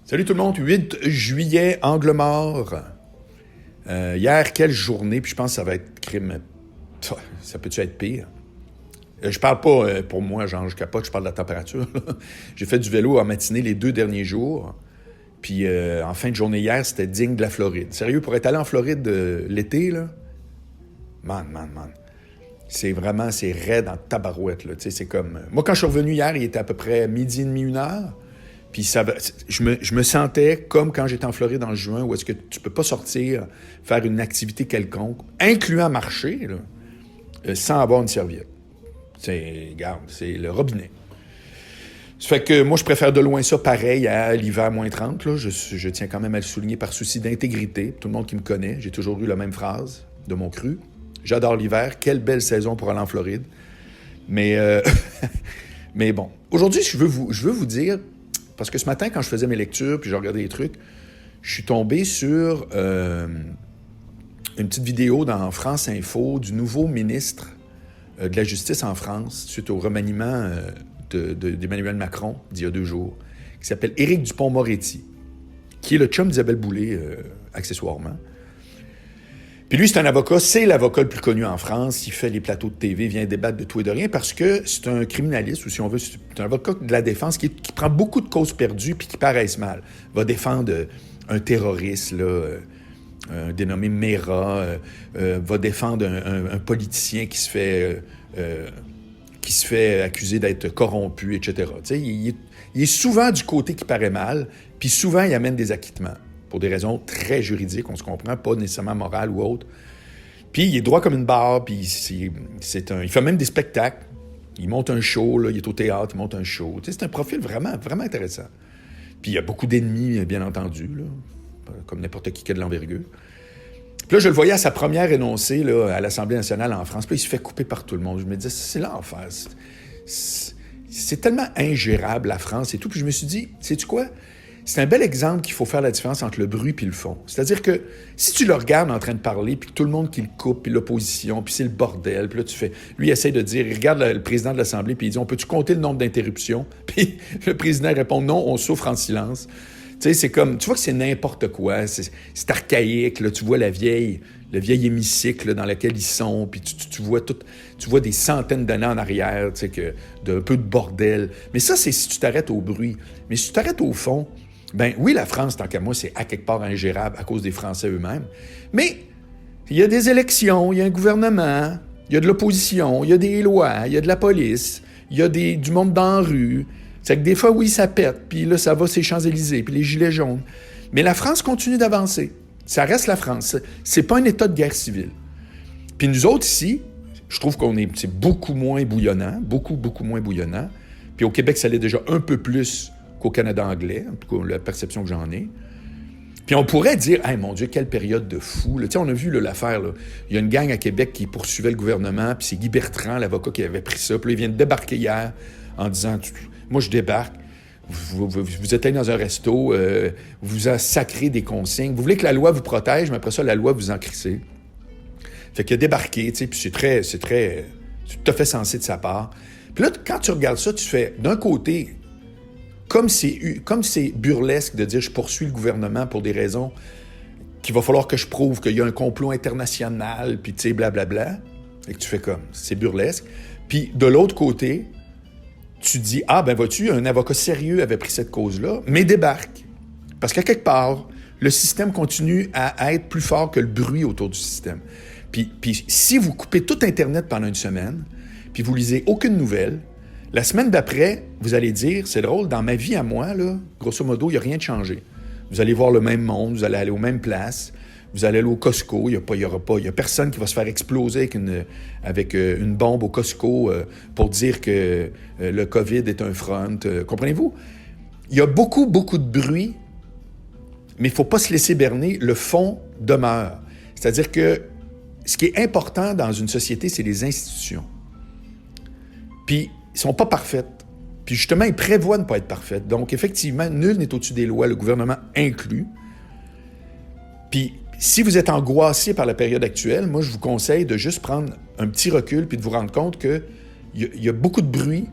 Salut tout le monde, 8 juillet, angle mort. Hier, quelle journée, puis je pense que ça va être crime. Ça peut-tu être pire? Je parle pas pour moi, genre, je capote, je parle de la température. J'ai fait du vélo en matinée les 2 derniers jours. Puis en fin de journée hier, c'était digne de la Floride. Sérieux, pour être allé en Floride l'été, là, man. C'est raide en tabarouette, là. Tu sais, c'est comme... Moi, quand je suis revenu hier, il était à peu près midi et demi, 1 heure. Puis je me sentais comme quand j'étais en Floride en juin, où est-ce que tu peux pas sortir, faire une activité quelconque, incluant marcher, là, sans avoir une serviette. Regarde, c'est le robinet. Ça fait que moi, je préfère de loin ça pareil à l'hiver moins 30. Là. Je tiens quand même à le souligner par souci d'intégrité. Tout le monde qui me connaît, j'ai toujours eu la même phrase de mon cru. J'adore l'hiver. Quelle belle saison pour aller en Floride. Mais bon, aujourd'hui, je veux vous dire... Parce que ce matin, quand je faisais mes lectures, puis je regardais les trucs, je suis tombé sur une petite vidéo dans France Info du nouveau ministre de la Justice en France, suite au remaniement d'Emmanuel Macron d'il y a 2 jours, qui s'appelle Éric Dupond-Moretti, qui est le chum d'Isabelle Boulay, accessoirement. Puis lui, c'est un avocat, c'est l'avocat le plus connu en France. Il fait les plateaux de TV, vient débattre de tout et de rien parce que c'est un criminaliste, ou si on veut, c'est un avocat de la défense qui prend beaucoup de causes perdues puis qui paraissent mal. Va défendre un terroriste, là, un dénommé Mera, va défendre un politicien qui se fait accuser d'être corrompu, etc. Tu sais, il est souvent du côté qui paraît mal, puis souvent, il amène des acquittements. Pour des raisons très juridiques, on se comprend, pas nécessairement morales ou autres. Puis il est droit comme une barre, puis il fait même des spectacles. Il monte un show, là, il est au théâtre, il monte un show. Tu sais, c'est un profil vraiment, vraiment intéressant. Puis il y a beaucoup d'ennemis, bien entendu, là, comme n'importe qui a de l'envergure. Puis là, je le voyais à sa première énoncée là, à l'Assemblée nationale en France. Puis il se fait couper par tout le monde. Je me disais, c'est l'enfer. C'est tellement ingérable, la France et tout. Puis je me suis dit, sais-tu quoi? C'est un bel exemple qu'il faut faire la différence entre le bruit et le fond. C'est-à-dire que si tu le regardes en train de parler, puis tout le monde qui le coupe, puis l'opposition, puis c'est le bordel, puis là tu fais... Lui, il essaie de dire, il regarde le président de l'Assemblée, puis il dit, on peut-tu compter le nombre d'interruptions? Puis le président répond, non, on souffre en silence. Tu sais, c'est comme... Tu vois que c'est n'importe quoi, c'est archaïque, là, tu vois le vieil hémicycle là, dans lequel ils sont, puis tu vois des centaines d'années en arrière, tu sais, d'un peu de bordel. Mais ça, c'est si tu t'arrêtes au bruit. Mais si tu t'arrêtes au fond... Ben oui, la France, tant qu'à moi, c'est à quelque part ingérable à cause des Français eux-mêmes. Mais il y a des élections, il y a un gouvernement, il y a de l'opposition, il y a des lois, il y a de la police, il y a du monde dans la rue. C'est que des fois, oui, ça pète, puis là, ça va, c'est Champs-Élysées, puis les gilets jaunes. Mais la France continue d'avancer. Ça reste la France. C'est pas un état de guerre civile. Puis nous autres, ici, je trouve c'est beaucoup moins bouillonnant, beaucoup moins bouillonnant. Puis au Québec, ça l'est déjà un peu plus qu'au Canada anglais, en tout cas la perception que j'en ai. Puis on pourrait dire, hey, mon Dieu, quelle période de fou. Tu sais, on a vu là, l'affaire, là. Il y a une gang à Québec qui poursuivait le gouvernement, puis c'est Guy Bertrand, l'avocat, qui avait pris ça. Puis là, il vient de débarquer hier en disant, moi, je débarque, vous êtes allé dans un resto, vous a sacré des consignes, vous voulez que la loi vous protège, mais après ça, la loi vous en crissez. Fait qu'il a débarqué, tu sais, puis c'est tout à fait sensé de sa part. Puis là, quand tu regardes ça, tu fais, d'un côté... Comme c'est burlesque de dire « je poursuis le gouvernement pour des raisons qu'il va falloir que je prouve qu'il y a un complot international, puis tu sais, blablabla. » Et que tu fais comme, c'est burlesque. Puis de l'autre côté, tu dis « ah, ben vois-tu, un avocat sérieux avait pris cette cause-là, mais débarque. » Parce qu'à quelque part, le système continue à être plus fort que le bruit autour du système. Puis si vous coupez tout Internet pendant une semaine, puis vous lisez aucune nouvelle, la semaine d'après, vous allez dire, c'est drôle, dans ma vie à moi, là, grosso modo, il n'y a rien de changé. Vous allez voir le même monde, vous allez aller aux mêmes places, vous allez aller au Costco, il n'y a personne qui va se faire exploser avec une bombe au Costco pour dire que le COVID est un front. Comprenez-vous? Il y a beaucoup de bruit, mais il ne faut pas se laisser berner. Le fond demeure. C'est-à-dire que ce qui est important dans une société, c'est les institutions. Puis, ils sont pas parfaites. Puis justement, ils prévoient ne pas être parfaites. Donc, effectivement, nul n'est au-dessus des lois, le gouvernement inclus. Puis, si vous êtes angoissé par la période actuelle, moi, je vous conseille de juste prendre un petit recul puis de vous rendre compte qu'il y a beaucoup de bruit,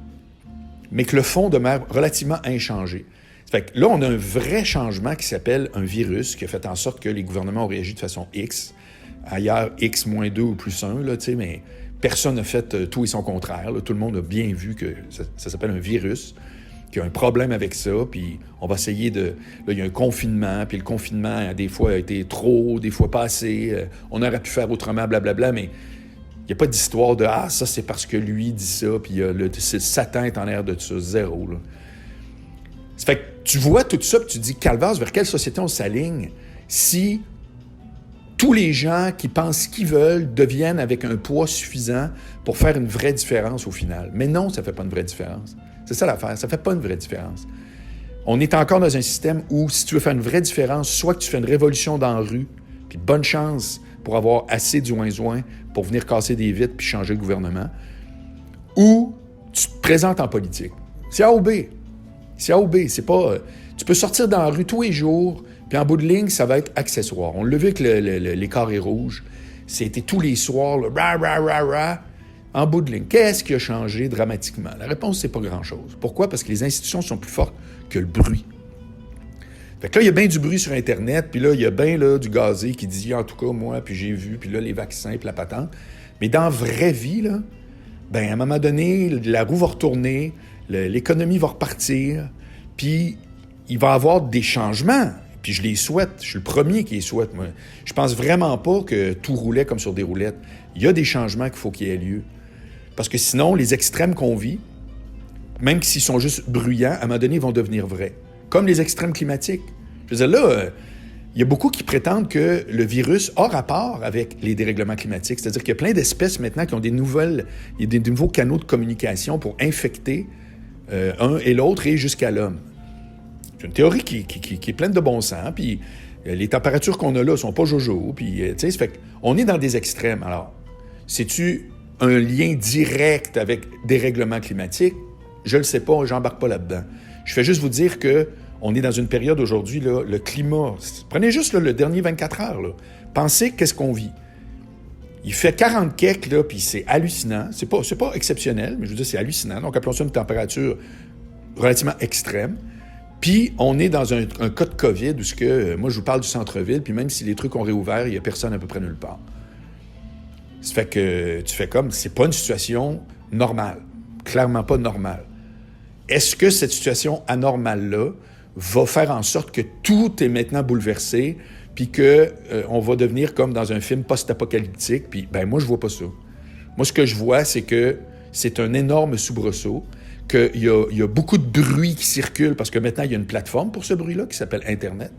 mais que le fond demeure relativement inchangé. Fait que là, on a un vrai changement qui s'appelle un virus qui a fait en sorte que les gouvernements ont réagi de façon X. Ailleurs, X-2 ou plus 1, là, mais personne n'a fait tout et son contraire. Là. Tout le monde a bien vu que ça s'appelle un virus, qu'il y a un problème avec ça, puis on va essayer de... Là, il y a un confinement, puis le confinement, des fois, a été trop, des fois pas assez. On aurait pu faire autrement, blablabla, mais il n'y a pas d'histoire de « Ah, ça, c'est parce que lui dit ça, puis Satan est en l'air de ça. » Zéro, là. Ça fait que tu vois tout ça, puis tu te dis « Calvaire, vers quelle société on s'aligne si tous les gens qui pensent ce qu'ils veulent deviennent avec un poids suffisant pour faire une vraie différence au final. » Mais non, ça ne fait pas une vraie différence. C'est ça l'affaire, ça ne fait pas une vraie différence. On est encore dans un système où, si tu veux faire une vraie différence, soit que tu fais une révolution dans la rue, puis bonne chance pour avoir assez du ouin-ouin pour venir casser des vitres puis changer le gouvernement, ou tu te présentes en politique. C'est A ou B. C'est A ou B. C'est pas... tu peux sortir dans la rue tous les jours, puis en bout de ligne, ça va être accessoire. On l'a vu avec les carrés rouges. C'était tous les soirs, là, rah, rah, rah, rah. En bout de ligne, qu'est-ce qui a changé dramatiquement? La réponse, c'est pas grand-chose. Pourquoi? Parce que les institutions sont plus fortes que le bruit. Fait que là, il y a bien du bruit sur Internet, puis là, il y a bien là, du gazé qui dit « En tout cas, moi, puis j'ai vu, puis là, les vaccins, puis la patente. » Mais dans la vraie vie, là, ben à un moment donné, la roue va retourner, l'économie va repartir, puis il va y avoir des changements. Puis je les souhaite. Je suis le premier qui les souhaite, moi. Je pense vraiment pas que tout roulait comme sur des roulettes. Il y a des changements qu'il faut qu'il y ait lieu. Parce que sinon, les extrêmes qu'on vit, même s'ils sont juste bruyants, à un moment donné, ils vont devenir vrais. Comme les extrêmes climatiques. Je veux dire, là, il y a beaucoup qui prétendent que le virus a rapport avec les dérèglements climatiques. C'est-à-dire qu'il y a plein d'espèces maintenant qui ont des nouveaux canaux de communication pour infecter un et l'autre et jusqu'à l'homme. C'est une théorie qui est pleine de bon sens, puis les températures qu'on a là sont pas jojo, puis tu sais, ça fait qu'on est dans des extrêmes. Alors, c'est-tu un lien direct avec des règlements climatiques? Je le sais pas, j'embarque pas là-dedans. Je fais juste vous dire que on est dans une période aujourd'hui, là, le climat... Prenez juste là, le dernier 24 heures, là. Pensez qu'est-ce qu'on vit. Il fait 40 kek, là, puis c'est hallucinant. C'est pas exceptionnel, mais je veux dire, c'est hallucinant. Donc, appelons ça une température relativement extrême. Puis, on est dans un cas de COVID où moi, je vous parle du centre-ville, puis même si les trucs ont réouvert, il n'y a personne à peu près nulle part. Ça fait que tu fais comme, c'est pas une situation normale. Clairement pas normale. Est-ce que cette situation anormale-là va faire en sorte que tout est maintenant bouleversé, puis qu'on va devenir comme dans un film post-apocalyptique? Puis, ben moi, je vois pas ça. Moi, ce que je vois, c'est que c'est un énorme soubresaut, qu'il y a beaucoup de bruit qui circule, parce que maintenant, il y a une plateforme pour ce bruit-là qui s'appelle Internet.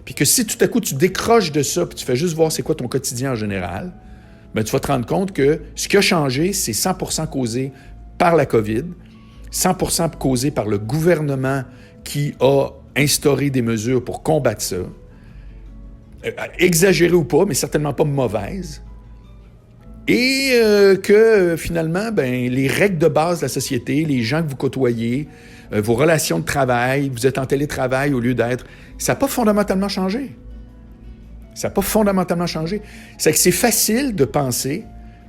Puis que si tout à coup, tu décroches de ça, puis tu fais juste voir c'est quoi ton quotidien en général, bien, tu vas te rendre compte que ce qui a changé, c'est 100% causé par la COVID, 100% causé par le gouvernement qui a instauré des mesures pour combattre ça. Exagéré ou pas, mais certainement pas mauvaise. Et que finalement, ben, les règles de base de la société, les gens que vous côtoyez, vos relations de travail, vous êtes en télétravail au lieu d'être... Ça n'a pas fondamentalement changé. Ça n'a pas fondamentalement changé. C'est que c'est facile de penser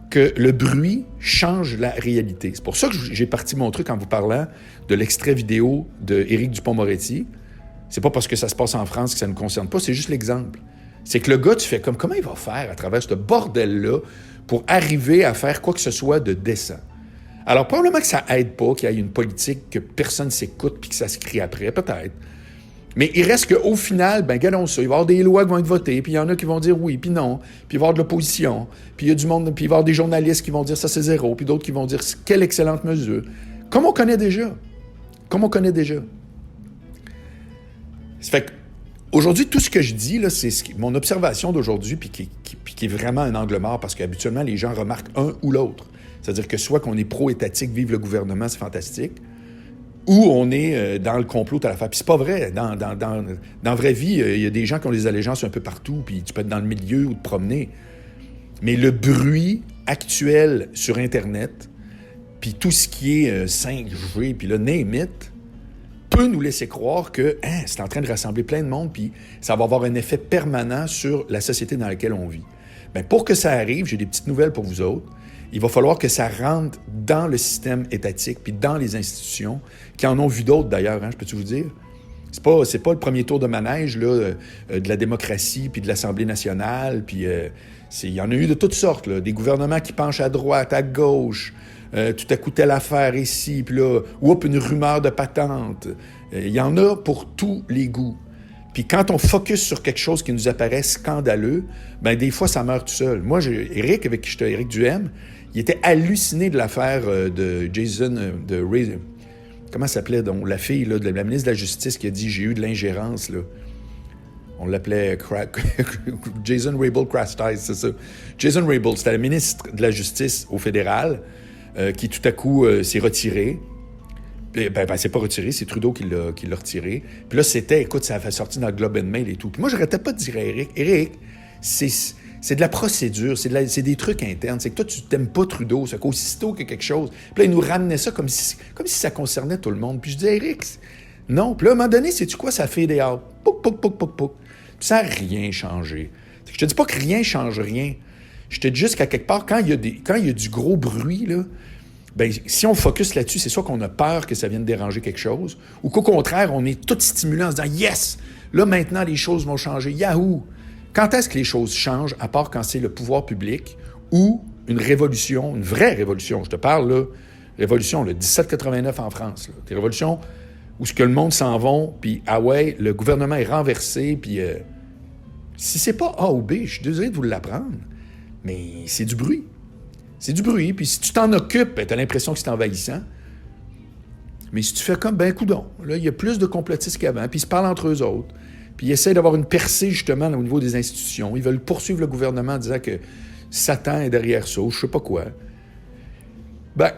que le bruit change la réalité. C'est pour ça que j'ai parti mon truc en vous parlant de l'extrait vidéo d'Éric Dupond-Moretti. C'est pas parce que ça se passe en France que ça ne nous concerne pas, c'est juste l'exemple. C'est que le gars, tu fais comme, comment il va faire à travers ce bordel-là pour arriver à faire quoi que ce soit de décent? Alors, probablement que ça aide pas qu'il y ait une politique que personne s'écoute puis que ça se crie après, peut-être. Mais il reste qu'au final, ben, regardons ça, il va y avoir des lois qui vont être votées, puis il y en a qui vont dire oui, puis non, puis il va y avoir de l'opposition, puis il y a du monde, puis il va y avoir des journalistes qui vont dire ça c'est zéro, puis d'autres qui vont dire quelle excellente mesure. Comme on connaît déjà. Comme on connaît déjà. Ça fait qu'aujourd'hui, tout ce que je dis, là, c'est mon observation d'aujourd'hui, puis qui est vraiment un angle mort, parce qu'habituellement, les gens remarquent un ou l'autre. C'est-à-dire que soit qu'on est pro-étatique, vive le gouvernement, c'est fantastique, ou on est dans le complot à la fin. Puis c'est pas vrai. Dans la vraie vie, il y a des gens qui ont des allégeances un peu partout, puis tu peux être dans le milieu ou te promener. Mais le bruit actuel sur Internet, puis tout ce qui est 5G, puis le name it, peut nous laisser croire que c'est en train de rassembler plein de monde, puis ça va avoir un effet permanent sur la société dans laquelle on vit. Bien, pour que ça arrive, j'ai des petites nouvelles pour vous autres. Il va falloir que ça rentre dans le système étatique puis dans les institutions, qui en ont vu d'autres d'ailleurs, je peux-tu vous dire? C'est pas le premier tour de manège là, de la démocratie, puis de l'Assemblée nationale, puis il y en a eu de toutes sortes, là, des gouvernements qui penchent à droite, à gauche, tout à coup telle affaire ici, puis là, une rumeur de patente. Il y en a pour tous les goûts. Puis quand on focus sur quelque chose qui nous apparaît scandaleux, ben des fois, ça meurt tout seul. Moi, Éric, avec qui j'étais, Éric Duhem, il était halluciné de l'affaire de Jason, comment ça s'appelait, donc, la fille là, de la ministre de la Justice qui a dit « j'ai eu de l'ingérence », là. On l'appelait Jason Rabel Crastice, c'est ça. Jason Rabel, c'était le ministre de la Justice au fédéral qui, tout à coup, s'est retiré. C'est pas retiré, c'est Trudeau qui l'a retiré. Puis là, écoute, ça a fait sortir dans le Globe and Mail et tout. Puis moi, j'arrêtais pas de dire à Éric, c'est de la procédure, c'est des trucs internes. C'est que toi, tu t'aimes pas Trudeau, c'est qu'aussitôt qu'il y a quelque chose. Puis là, il nous ramenait ça comme si ça concernait tout le monde. Puis je disais, Éric, non. Puis là, à un moment donné, sais-tu quoi? Ça fait des out. Pouc, pouc, pouc, pouc, pouc. Puis ça n'a rien changé. Je te dis pas que rien change rien. Je te dis juste qu'à quelque part, quand il y a du gros bruit, là, ben, si on focus là-dessus, c'est soit qu'on a peur que ça vienne déranger quelque chose, ou qu'au contraire, on est tout stimulé en se disant « Yes! Là, maintenant, les choses vont changer. Yahoo! » Quand est-ce que les choses changent, à part quand c'est le pouvoir public ou une révolution, une vraie révolution? Je te parle, là, révolution, le 1789 en France. Là. Des révolutions où ce que le monde s'en va, puis ah ouais, le gouvernement est renversé, puis si c'est pas A ou B, je suis désolé de vous l'apprendre, mais c'est du bruit. C'est du bruit, puis si tu t'en occupes, ben, tu as l'impression que c'est envahissant. Mais si tu fais comme, ben coudonc, là, il y a plus de complotistes qu'avant, puis ils se parlent entre eux autres, puis ils essaient d'avoir une percée, justement, au niveau des institutions. Ils veulent poursuivre le gouvernement en disant que Satan est derrière ça, ou je sais pas quoi. Ben,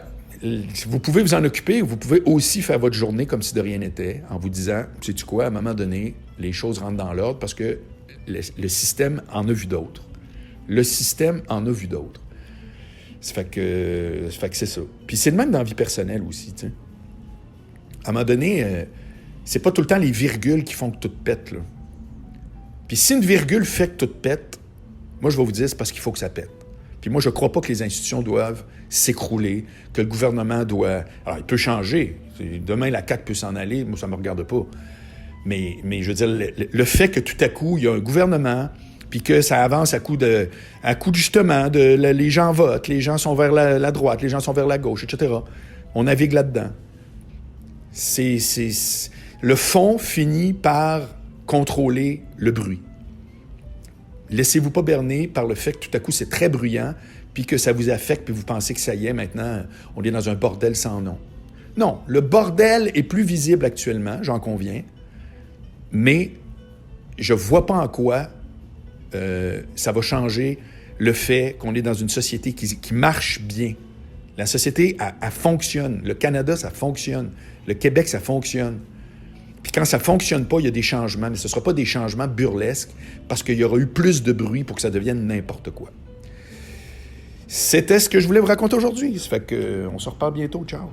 vous pouvez vous en occuper, ou vous pouvez aussi faire votre journée comme si de rien n'était, en vous disant, sais-tu quoi, à un moment donné, les choses rentrent dans l'ordre parce que le système en a vu d'autres. Le système en a vu d'autres. Ça fait que c'est ça. Puis c'est le même dans la vie personnelle aussi, tu sais. À un moment donné, c'est pas tout le temps les virgules qui font que tout pète, là. Puis si une virgule fait que tout pète, moi, je vais vous dire, c'est parce qu'il faut que ça pète. Puis moi, je crois pas que les institutions doivent s'écrouler, que le gouvernement doit... Alors, il peut changer. Demain, la CAQ peut s'en aller. Moi, ça me regarde pas. Mais je veux dire, le fait que tout à coup, il y a un gouvernement... puis que ça avance à coup de justement, les gens votent, les gens sont vers la droite, les gens sont vers la gauche, etc. On navigue là-dedans. Le fond finit par contrôler le bruit. Laissez-vous pas berner par le fait que tout à coup, c'est très bruyant, puis que ça vous affecte, puis vous pensez que ça y est, maintenant, on est dans un bordel sans nom. Non, le bordel est plus visible actuellement, j'en conviens, mais je vois pas en quoi ça va changer le fait qu'on est dans une société qui marche bien. La société, elle fonctionne. Le Canada, ça fonctionne. Le Québec, ça fonctionne. Puis quand ça ne fonctionne pas, il y a des changements, mais ce ne sera pas des changements burlesques parce qu'il y aura eu plus de bruit pour que ça devienne n'importe quoi. C'était ce que je voulais vous raconter aujourd'hui. Ça fait qu'on se reparle bientôt. Ciao!